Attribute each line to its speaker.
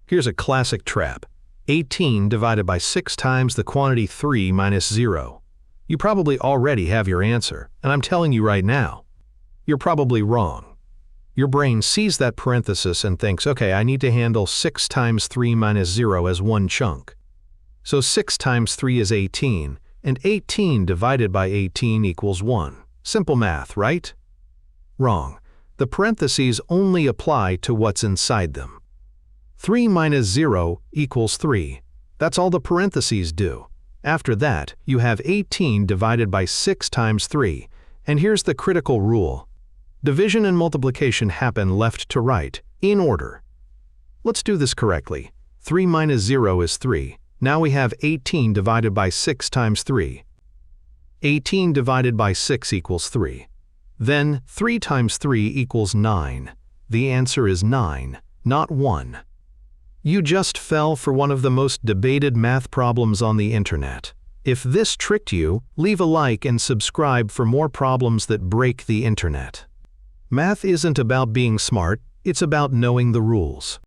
Speaker 1: Here's a classic trap. 18 divided by 6 times the quantity 3 minus 0. You probably already have your answer, and I'm telling you right now, you're probably wrong. Your brain sees that parenthesis and thinks, okay, I need to handle 6 times 3 minus 0 as one chunk. So 6 times 3 is 18, and 18 divided by 18 equals 1. Simple math, right? Wrong. The parentheses only apply to what's inside them. 3 minus 0 equals 3. That's all the parentheses do. After that, you have 18 divided by 6 times 3. And here's the critical rule. Division and multiplication happen left to right, in order. Let's do this correctly. 3 minus 0 is 3. Now we have 18 divided by 6 times 3. 18 divided by 6 equals 3. Then 3 times 3 equals 9. The answer is 9, not 1. You just fell for one of the most debated math problems on the internet. If this tricked you, leave a like and subscribe for more problems that break the internet. Math isn't about being smart, it's about knowing the rules.